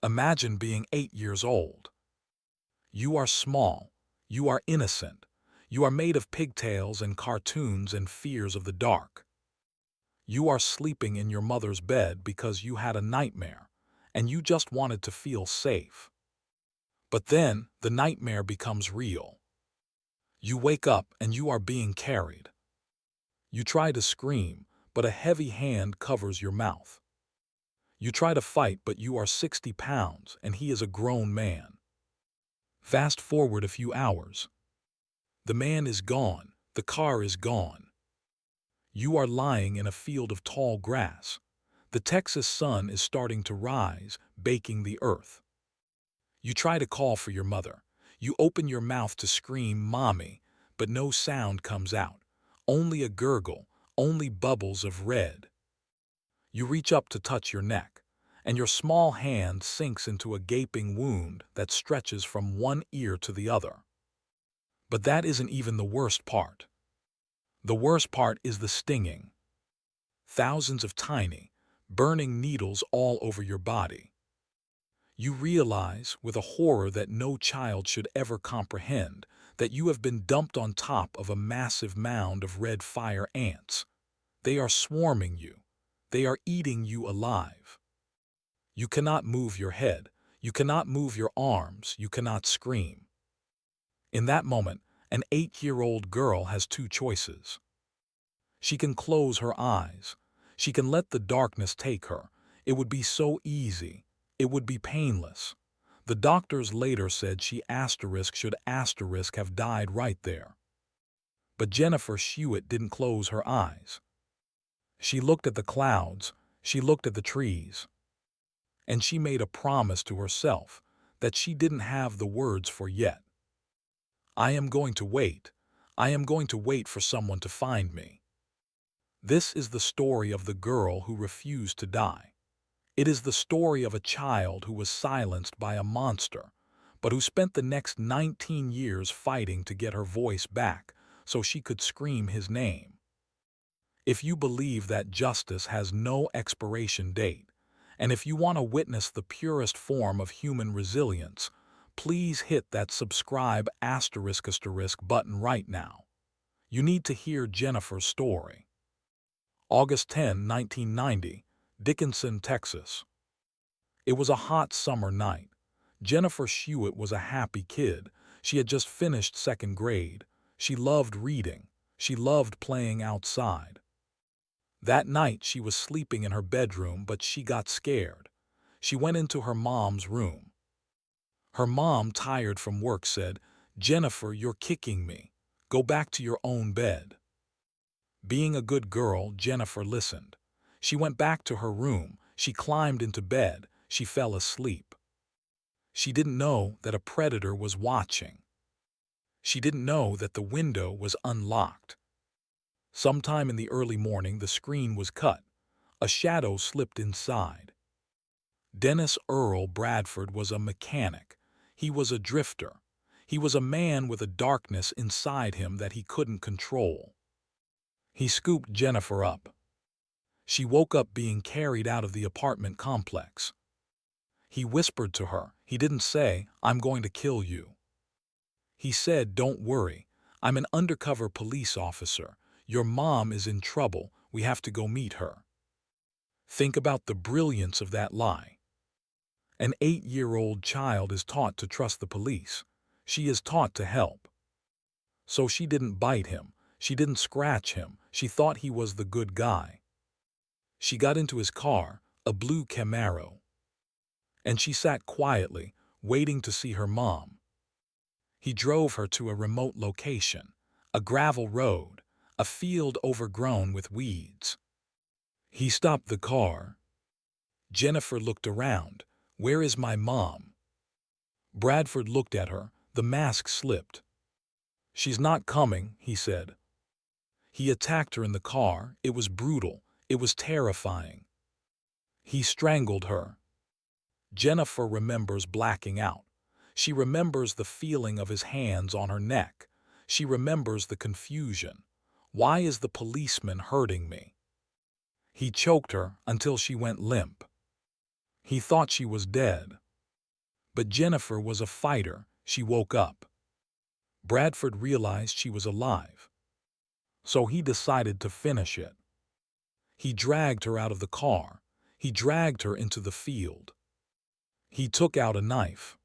Imagine being 8 years old. You are small. You are innocent. You are made of pigtails and cartoons and fears of the dark. You are sleeping in your mother's bed because you had a nightmare, and you just wanted to feel safe. But then, the nightmare becomes real. You wake up and you are being carried. You try to scream, but a heavy hand covers your mouth. You try to fight, but you are 60 pounds and he is a grown man. Fast forward a few hours. The man is gone. The car is gone. You are lying in a field of tall grass. The Texas sun is starting to rise, baking the earth. You try to call for your mother. You open your mouth to scream, "Mommy," but no sound comes out. Only a gurgle, only bubbles of red. You reach up to touch your neck, and your small hand sinks into a gaping wound that stretches from one ear to the other. But that isn't even the worst part. The worst part is the stinging. Thousands of tiny, burning needles all over your body. You realize, with a horror that no child should ever comprehend, that you have been dumped on top of a massive mound of red fire ants. They are swarming you. They are eating you alive. You cannot move your head. You cannot move your arms. You cannot scream. In that moment, an 8-year-old girl has two choices. She can close her eyes. She can let the darkness take her. It would be so easy. It would be painless. The doctors later said she should have died right there. But Jennifer Shewitt didn't close her eyes. She looked at the clouds. She looked at the trees. And she made a promise to herself that she didn't have the words for yet. I am going to wait. I am going to wait for someone to find me. This is the story of the girl who refused to die. It is the story of a child who was silenced by a monster, but who spent the next 19 years fighting to get her voice back so she could scream his name. If you believe that justice has no expiration date, and if you want to witness the purest form of human resilience, please hit that subscribe * button right now. You need to hear Jennifer's story. August 10, 1990, Dickinson, Texas. It was a hot summer night. Jennifer Shewitt was a happy kid. She had just finished 2nd grade. She loved reading. She loved playing outside. That night she was sleeping in her bedroom, but she got scared. She went into her mom's room. Her mom, tired from work, said, "Jennifer, you're kicking me. Go back to your own bed." Being a good girl, Jennifer listened. She went back to her room. She climbed into bed. She fell asleep. She didn't know that a predator was watching. She didn't know that the window was unlocked. Sometime in the early morning, the screen was cut. A shadow slipped inside. Dennis Earl Bradford was a mechanic. He was a drifter. He was a man with a darkness inside him that he couldn't control. He scooped Jennifer up. She woke up being carried out of the apartment complex. He whispered to her. He didn't say, "I'm going to kill you." He said, "Don't worry. I'm an undercover police officer. Your mom is in trouble. We have to go meet her." Think about the brilliance of that lie. An 8-year-old child is taught to trust the police. She is taught to help. So she didn't bite him. She didn't scratch him. She thought he was the good guy. She got into his car, a blue Camaro. And she sat quietly, waiting to see her mom. He drove her to a remote location, a gravel road, a field overgrown with weeds. He stopped the car. Jennifer looked around. "Where is my mom?" Bradford looked at her. The mask slipped. "She's not coming," he said. He attacked her in the car. It was brutal. It was terrifying. He strangled her. Jennifer remembers blacking out. She remembers the feeling of his hands on her neck. She remembers the confusion. Why is the policeman hurting me? He choked her until she went limp. He thought she was dead. But Jennifer was a fighter. She woke up. Bradford realized she was alive. So he decided to finish it. He dragged her out of the car. He dragged her into the field. He took out a knife.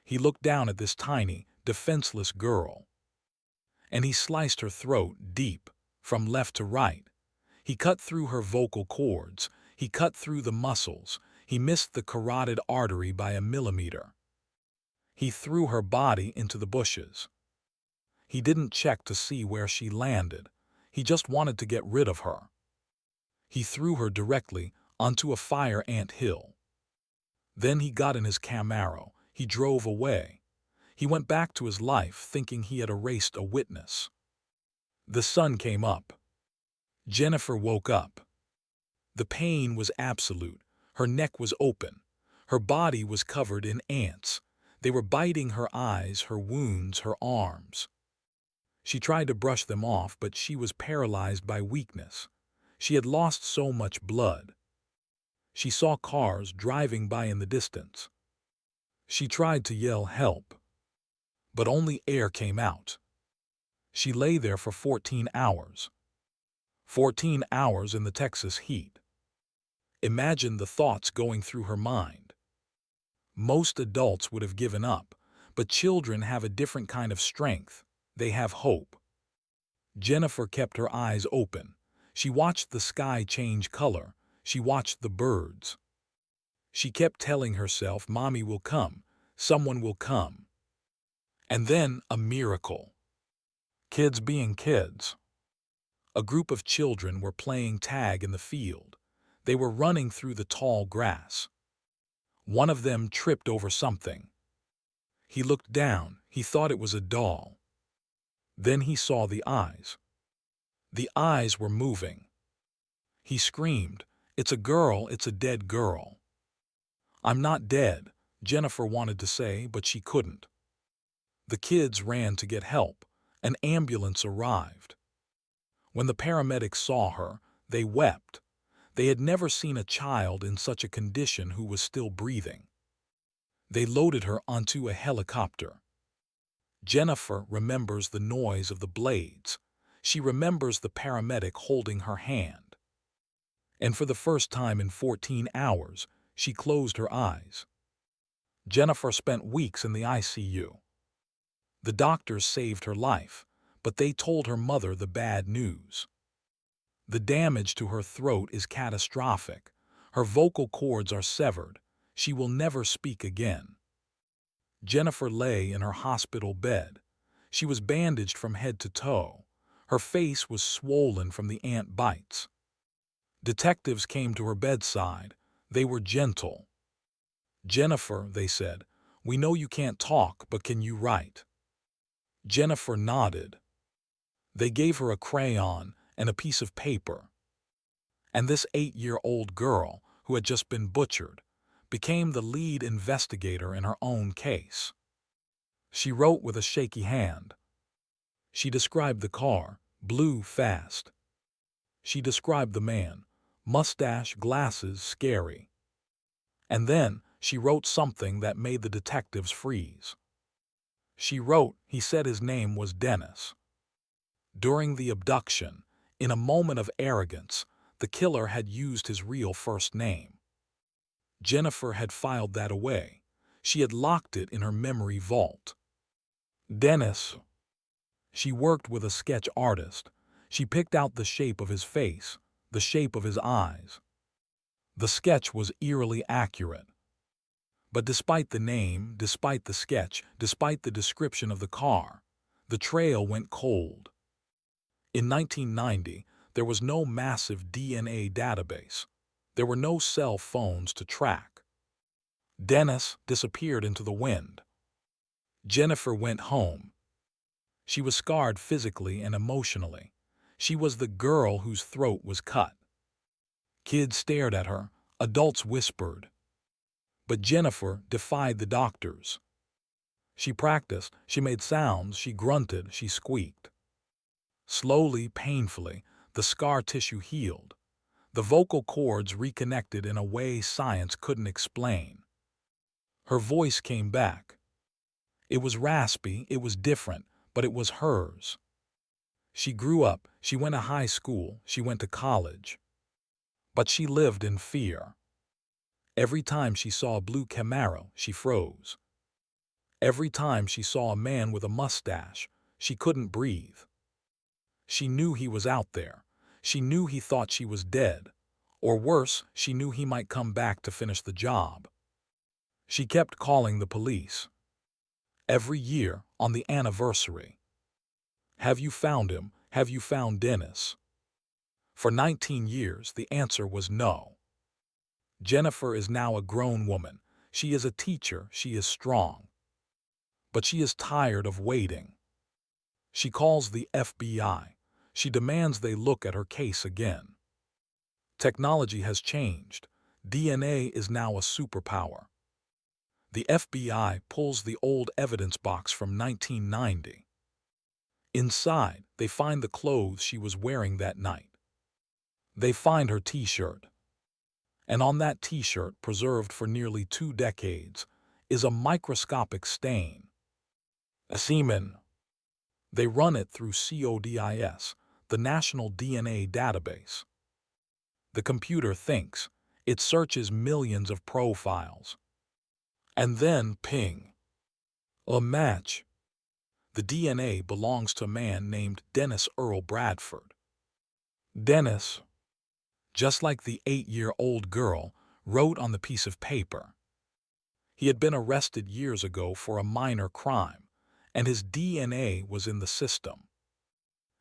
He looked down at this tiny, defenseless girl. And he sliced her throat deep, from left to right. He cut through her vocal cords. He cut through the muscles. He missed the carotid artery by a millimeter. He threw her body into the bushes. He didn't check to see where she landed. He just wanted to get rid of her. He threw her directly onto a fire ant hill. Then he got in his Camaro. He drove away. He went back to his life thinking he had erased a witness. The sun came up. Jennifer woke up. The pain was absolute. Her neck was open. Her body was covered in ants. They were biting her eyes, her wounds, her arms. She tried to brush them off, but she was paralyzed by weakness. She had lost so much blood. She saw cars driving by in the distance. She tried to yell help, but only air came out. She lay there for 14 hours. 14 hours in the Texas heat. Imagine the thoughts going through her mind. Most adults would have given up, but children have a different kind of strength. They have hope. Jennifer kept her eyes open. She watched the sky change color. She watched the birds. She kept telling herself, "Mommy will come. Someone will come." And then a miracle. Kids being kids. A group of children were playing tag in the field. They were running through the tall grass. One of them tripped over something. He looked down. He thought it was a doll. Then he saw the eyes. The eyes were moving. He screamed, "It's a girl, it's a dead girl." "I'm not dead," Jennifer wanted to say, but she couldn't. The kids ran to get help. An ambulance arrived. When the paramedics saw her, they wept. They had never seen a child in such a condition who was still breathing. They loaded her onto a helicopter. Jennifer remembers the noise of the blades. She remembers the paramedic holding her hand. And for the first time in 14 hours, she closed her eyes. Jennifer spent weeks in the ICU. The doctors saved her life, but they told her mother the bad news. The damage to her throat is catastrophic. Her vocal cords are severed. She will never speak again. Jennifer lay in her hospital bed. She was bandaged from head to toe. Her face was swollen from the ant bites. Detectives came to her bedside. They were gentle. "Jennifer," they said, "we know you can't talk, but can you write?" Jennifer nodded. They gave her a crayon and a piece of paper. And this 8-year-old girl, who had just been butchered, became the lead investigator in her own case. She wrote with a shaky hand. She described the car, blue, fast. She described the man, mustache, glasses, scary. And then she wrote something that made the detectives freeze. She wrote, he said his name was Dennis. During the abduction, in a moment of arrogance, the killer had used his real first name. Jennifer had filed that away. She had locked it in her memory vault. Dennis. She worked with a sketch artist. She picked out the shape of his face, the shape of his eyes. The sketch was eerily accurate. But despite the name, despite the sketch, despite the description of the car, the trail went cold. In 1990, there was no massive DNA database. There were no cell phones to track. Dennis disappeared into the wind. Jennifer went home. She was scarred physically and emotionally. She was the girl whose throat was cut. Kids stared at her. Adults whispered. But Jennifer defied the doctors. She practiced. She made sounds. She grunted. She squeaked. Slowly, painfully, the scar tissue healed. The vocal cords reconnected in a way science couldn't explain. Her voice came back. It was raspy, it was different, but it was hers. She grew up, she went to high school, she went to college. But she lived in fear. Every time she saw a blue Camaro, she froze. Every time she saw a man with a mustache, she couldn't breathe. She knew he was out there. She knew he thought she was dead. Or worse, she knew he might come back to finish the job. She kept calling the police. Every year, on the anniversary. Have you found him? Have you found Dennis? For 19 years, the answer was no. Jennifer is now a grown woman. She is a teacher. She is strong. But she is tired of waiting. She calls the FBI. She demands they look at her case again. Technology has changed. DNA is now a superpower. The FBI pulls the old evidence box from 1990. Inside, they find the clothes she was wearing that night. They find her t-shirt. And on that t-shirt, preserved for nearly 2 decades, is a microscopic stain. A semen. They run it through CODIS, the National DNA Database. The computer thinks. It searches millions of profiles. And then, ping. A match. The DNA belongs to a man named Dennis Earl Bradford. Dennis, just like the 8-year-old girl, wrote on the piece of paper. He had been arrested years ago for a minor crime, and his DNA was in the system.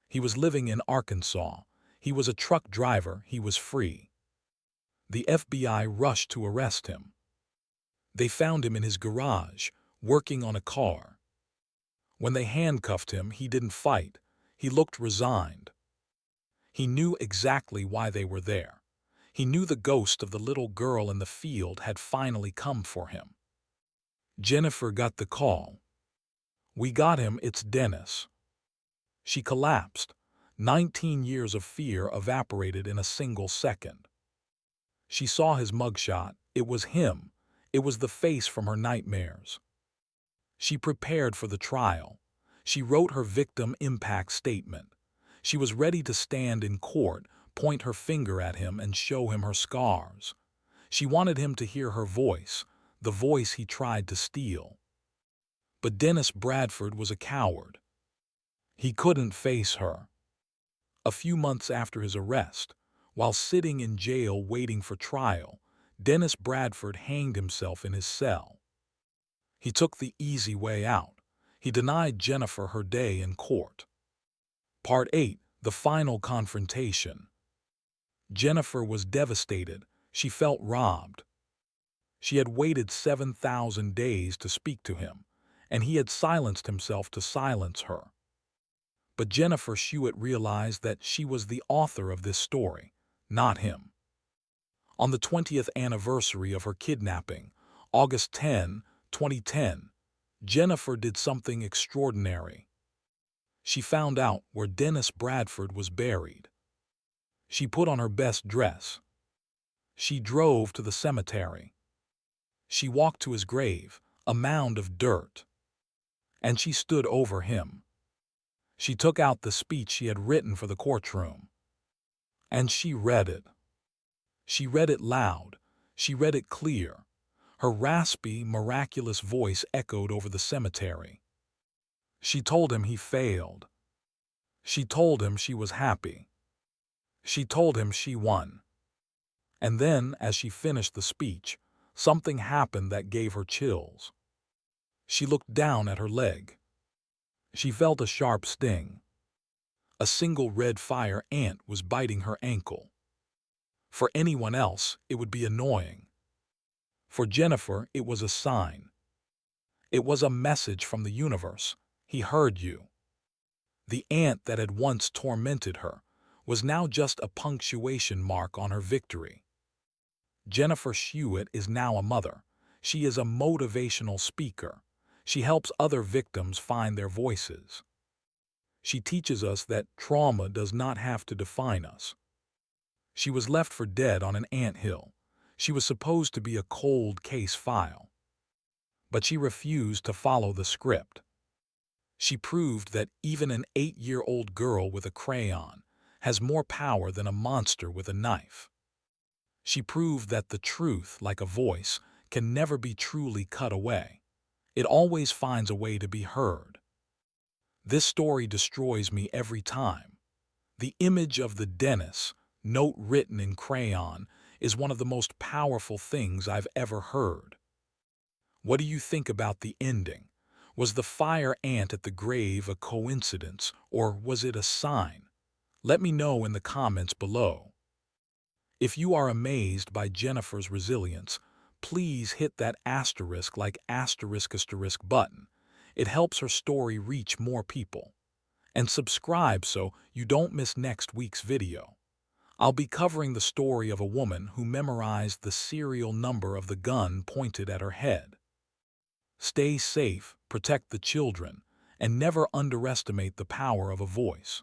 He was living in Arkansas. He was a truck driver. He was free. The FBI rushed to arrest him. They found him in his garage, working on a car. When they handcuffed him, he didn't fight. He looked resigned. He knew exactly why they were there. He knew the ghost of the little girl in the field had finally come for him. Jennifer got the call. We got him, it's Dennis. She collapsed. 19 years of fear evaporated in a single second. She saw his mugshot. It was him. It was the face from her nightmares. She prepared for the trial. She wrote her victim impact statement. She was ready to stand in court, point her finger at him, and show him her scars. She wanted him to hear her voice, the voice he tried to steal. But Dennis Bradford was a coward. He couldn't face her. A few months after his arrest, while sitting in jail waiting for trial, Dennis Bradford hanged himself in his cell. He took the easy way out. He denied Jennifer her day in court. Part 8. The Final Confrontation. Jennifer was devastated. She felt robbed. She had waited 7,000 days to speak to him, and he had silenced himself to silence her. But Jennifer Shuett realized that she was the author of this story, not him. On the 20th anniversary of her kidnapping, August 10, 2010, Jennifer did something extraordinary. She found out where Dennis Bradford was buried. She put on her best dress. She drove to the cemetery. She walked to his grave, a mound of dirt. And she stood over him. She took out the speech she had written for the courtroom. And she read it. She read it loud. She read it clear. Her raspy, miraculous voice echoed over the cemetery. She told him he failed. She told him she was happy. She told him she won. And then, as she finished the speech, something happened that gave her chills. She looked down at her leg. She felt a sharp sting. A single red fire ant was biting her ankle. For anyone else, it would be annoying. For Jennifer, it was a sign. It was a message from the universe. He heard you. The ant that had once tormented her was now just a punctuation mark on her victory. Jennifer Shuett is now a mother. She is a motivational speaker. She helps other victims find their voices. She teaches us that trauma does not have to define us. She was left for dead on an anthill. She was supposed to be a cold case file. but she refused to follow the script. She proved that even an 8-year-old girl with a crayon has more power than a monster with a knife. She proved that the truth, like a voice, can never be truly cut away. It always finds a way to be heard. This story destroys me every time. The image of the dentist, note written in crayon, is one of the most powerful things I've ever heard. What do you think about the ending? Was the fire ant at the grave a coincidence, or was it a sign? Let me know in the comments below. If you are amazed by Jennifer's resilience, please hit that asterisk button. It helps her story reach more people. And subscribe so you don't miss next week's video. I'll be covering the story of a woman who memorized the serial number of the gun pointed at her head. Stay safe, protect the children, and never underestimate the power of a voice.